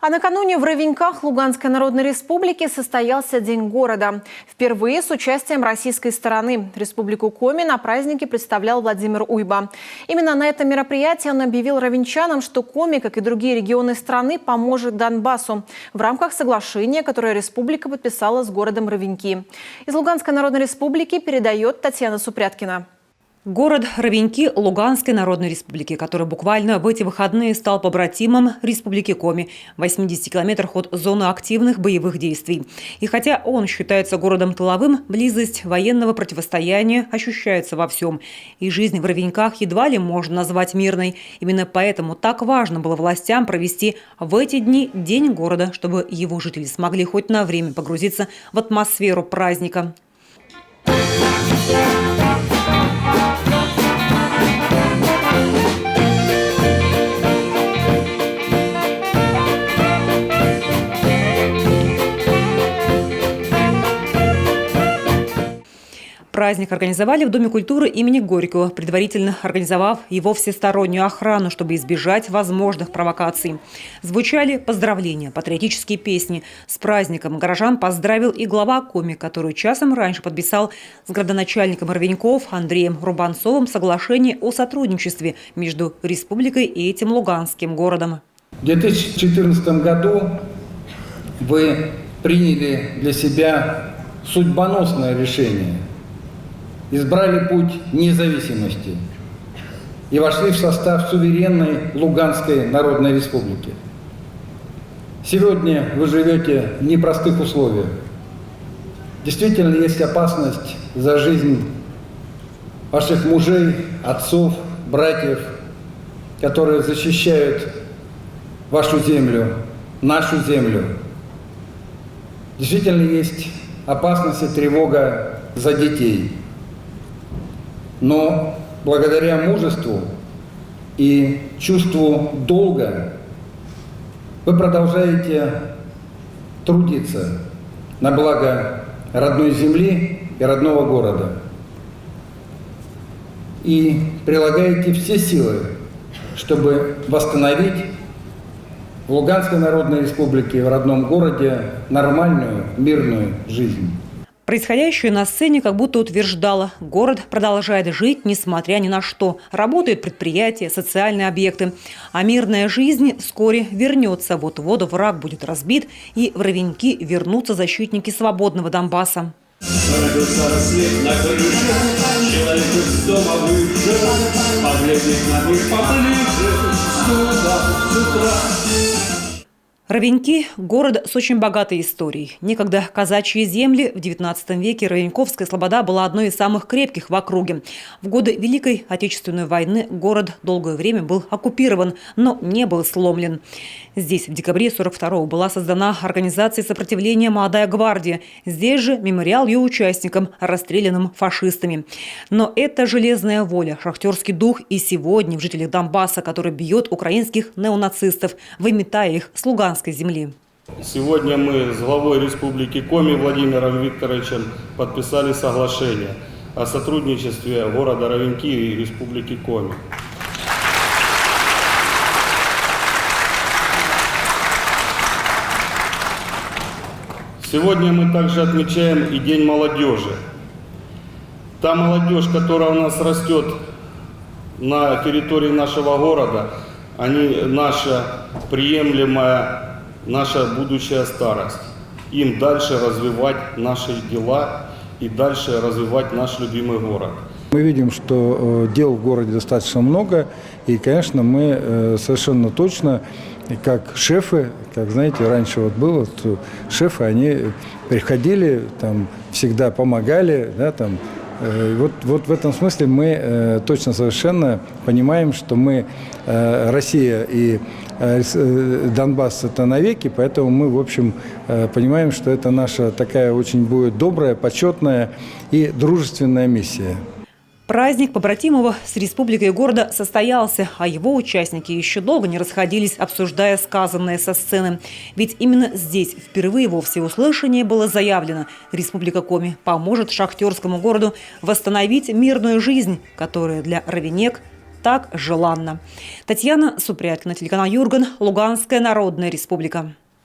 А накануне в Ровеньках Луганской Народной Республики состоялся День города. Впервые с участием российской стороны. Республику Коми на празднике представлял Владимир Уйба. Именно на этом мероприятии он объявил ровенчанам, что Коми, как и другие регионы страны, поможет Донбассу в рамках соглашения, которое республика подписала с городом Ровеньки. Из Луганской Народной Республики передает Татьяна Супряткина. Город Ровеньки Луганской Народной Республики, который буквально в эти выходные стал побратимом Республики Коми, в 80 километрах от зоны активных боевых действий. И хотя он считается городом тыловым, близость военного противостояния ощущается во всем. И жизнь в Ровеньках едва ли можно назвать мирной. Именно поэтому так важно было властям провести в эти дни День города, чтобы его жители смогли хоть на время погрузиться в атмосферу праздника. Праздник организовали в Доме культуры имени Горького, предварительно организовав его всестороннюю охрану, чтобы избежать возможных провокаций. Звучали поздравления, патриотические песни. С праздником горожан поздравил и глава Коми, который часом раньше подписал с градоначальником Ровеньков Андреем Рубанцовым соглашение о сотрудничестве между республикой и этим луганским городом. В 2014 году вы приняли для себя судьбоносное решение. Избрали путь независимости и вошли в состав суверенной Луганской Народной Республики. Сегодня вы живете в непростых условиях. Действительно, есть опасность за жизнь ваших мужей, отцов, братьев, которые защищают вашу землю, нашу землю. Действительно, есть опасность и тревога за детей. Но благодаря мужеству и чувству долга вы продолжаете трудиться на благо родной земли и родного города. И прилагаете все силы, чтобы восстановить в Луганской Народной Республике, в родном городе, нормальную, мирную жизнь. Происходящее на сцене как будто утверждало, город продолжает жить, несмотря ни на что. Работают предприятия, социальные объекты. А мирная жизнь вскоре вернется. Вот-вот враг будет разбит, и в Ровеньки вернутся защитники свободного Донбасса. Ровеньки – город с очень богатой историей. Некогда казачьи земли в XIX веке Ровеньковская слобода была одной из самых крепких в округе. В годы Великой Отечественной войны город долгое время был оккупирован, но не был сломлен. Здесь в декабре 1942-го была создана организация сопротивления «Молодая гвардия». Здесь же мемориал ее участникам, расстрелянным фашистами. Но это железная воля, шахтерский дух и сегодня в жителях Донбасса, который бьет украинских неонацистов, выметая их с луганской земли. Сегодня мы с главой Республики Коми Владимиром Викторовичем подписали соглашение о сотрудничестве города Ровеньки и Республики Коми. Сегодня мы также отмечаем и День молодежи. Та молодежь, которая у нас растет на территории нашего города, они наша приемлемая, наша будущая старость. Им дальше развивать наши дела и дальше развивать наш любимый город. Мы видим, что дел в городе достаточно много, и, конечно, мы совершенно точно, как шефы, как, знаете, раньше вот было, шефы, они приходили, там, всегда помогали, да, там. Вот в этом смысле мы точно совершенно понимаем, что мы, Россия и Донбасс – это навеки, поэтому мы, в общем, понимаем, что это наша такая очень будет добрая, почетная и дружественная миссия. Праздник побратимого с республикой города состоялся, а его участники еще долго не расходились, обсуждая сказанное со сцены. Ведь именно здесь впервые во всеуслышание было заявлено: Республика Коми поможет шахтерскому городу восстановить мирную жизнь, которая для ровенек так желанно. Татьяна Супряткина, телеканал Юрган, Луганская Народная Республика.